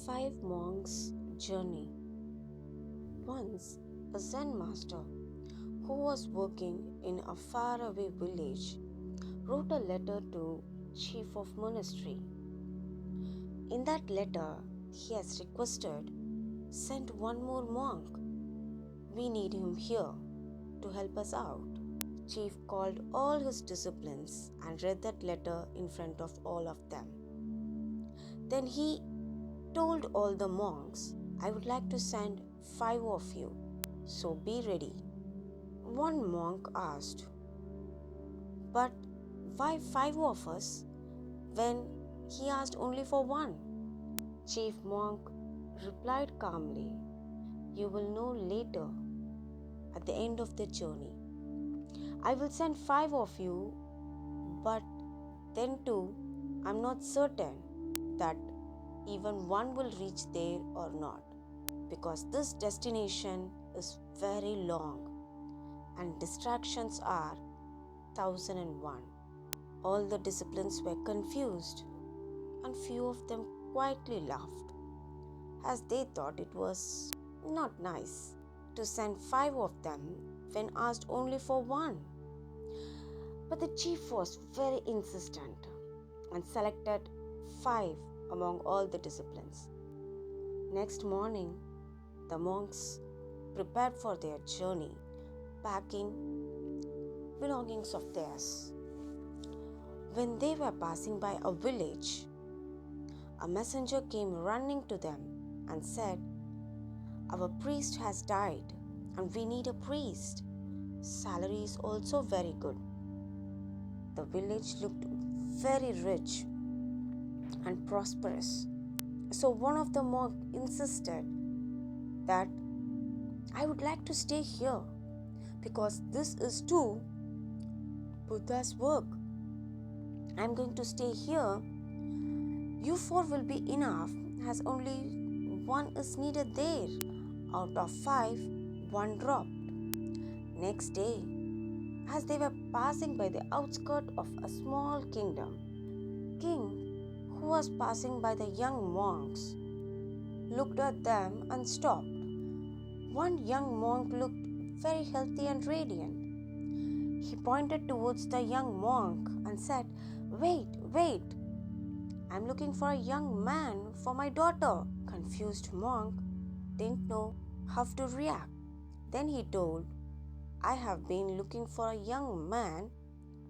Five monks' journey. Once, a Zen master who was working in a faraway village wrote a letter to chief of monastery. In that letter, he has requested, "Send one more monk. We need him here to help us out." Chief called all his disciples and read that letter in front of all of them. Then he told all the monks, "I would like to send 5 of you, so be ready." One monk asked, "But why 5 of us when he asked only for one?" Chief monk replied calmly, "You will know later at the end of the journey. I will send 5 of you, but then too, I'm not certain that even one will reach there or not, because this destination is very long and distractions are 1001. All the disciplines were confused, and few of them quietly laughed, as they thought it was not nice to send 5 of them when asked only for one. But the chief was very insistent and selected 5 among all the disciplines. Next morning, the monks prepared for their journey, packing belongings of theirs. When they were passing by a village, a messenger came running to them and said, "Our priest has died and we need a priest. Salary is also very good." The village looked very rich and prosperous. So one of the monks insisted that, "I would like to stay here because this is too Buddha's work. I'm going to stay here. You 4 will be enough, as only one is needed there. Out of 5, 1 dropped." Next day, as they were passing by the outskirts of a small kingdom, king who was passing by the young monks looked at them and stopped. One young monk looked very healthy and radiant. He pointed towards the young monk and said, "Wait, wait. I'm looking for a young man for my daughter." Confused monk didn't know how to react. Then he told, "I have been looking for a young man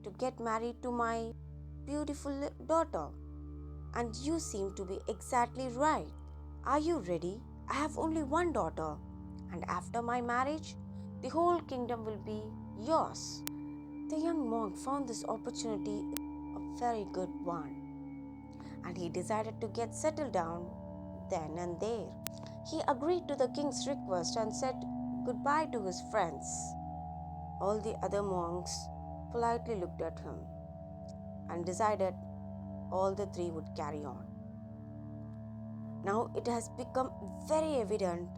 to get married to my beautiful daughter, and you seem to be exactly right. Are you ready? I have only one daughter, and after my marriage, the whole kingdom will be yours." The young monk found this opportunity a very good one, and he decided to get settled down then and there. He agreed to the king's request and said goodbye to his friends. All the other monks politely looked at him and decided all the 3 would carry on. Now it has become very evident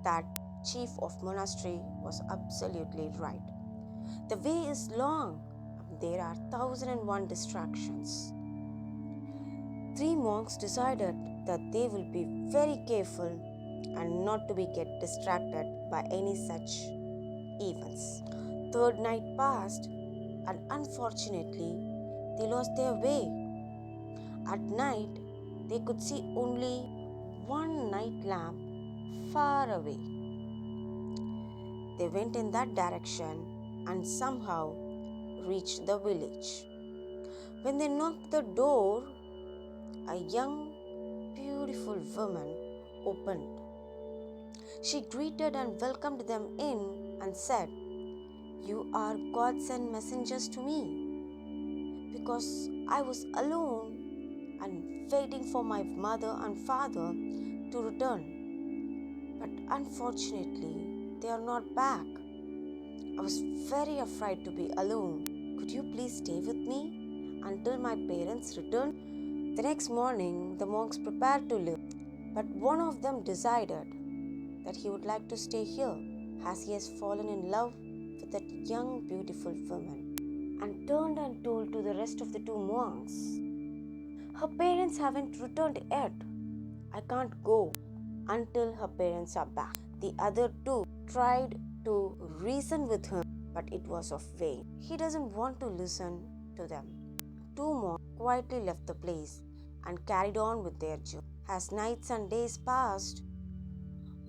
that chief of monastery was absolutely right. The way is long and there are 1001 distractions. 3 monks decided that they will be very careful and not to be get distracted by any such events. Third night passed, and unfortunately they lost their way. At night they could see only one night lamp far away. They went in that direction and somehow reached the village. When they knocked the door, a young, beautiful woman opened. She greeted and welcomed them in and said, "You are God sent messengers to me, because I was alone and waiting for my mother and father to return. But unfortunately, they are not back. I was very afraid to be alone. Could you please stay with me until my parents return?" The next morning, the monks prepared to leave, but one of them decided that he would like to stay here, as he has fallen in love with that young, beautiful woman, and turned and told to the rest of the 2 monks, "Her parents haven't returned yet. I can't go until her parents are back. The other two tried to reason with him, but it was of vain. He doesn't want to listen to them. Two more quietly left the place and carried on with their journey. As nights and days passed,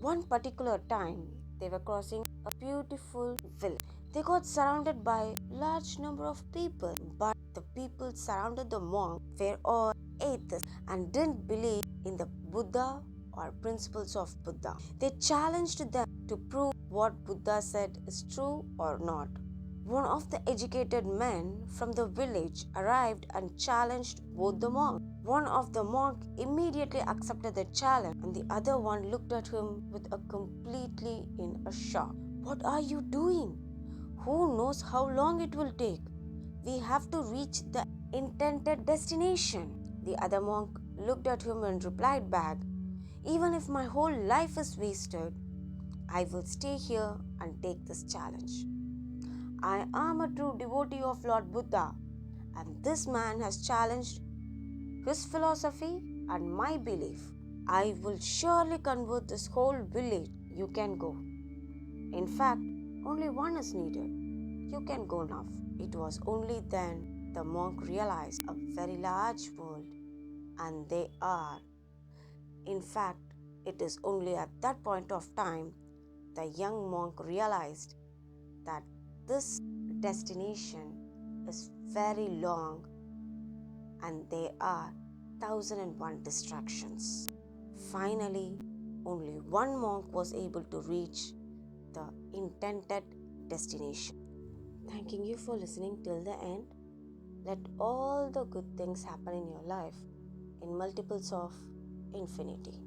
one particular time they were crossing a beautiful village. They got surrounded by a large number of people, but the people surrounded the monk were all atheists and didn't believe in the Buddha or principles of Buddha. They challenged them to prove what Buddha said is true or not. One of the educated men from the village arrived and challenged both the monks. One of the monks immediately accepted the challenge, and the other one looked at him with a completely in a shock. What are you doing? Who knows how long it will take? We have to reach the intended destination. The other monk looked at him and replied back, even if my whole life is wasted, I will stay here and take this challenge. I am a true devotee of Lord Buddha, and this man has challenged his philosophy and my belief. I will surely convert this whole village. You can go. In fact, only one is needed. You can go now. It was only then the monk realized a very large world, and they are. In fact, it is only at that point of time the young monk realized that this destination is very long and there are 1001 distractions. Finally, only one monk was able to reach the intended destination. Thanking you for listening till the end. Let all the good things happen in your life in multiples of infinity.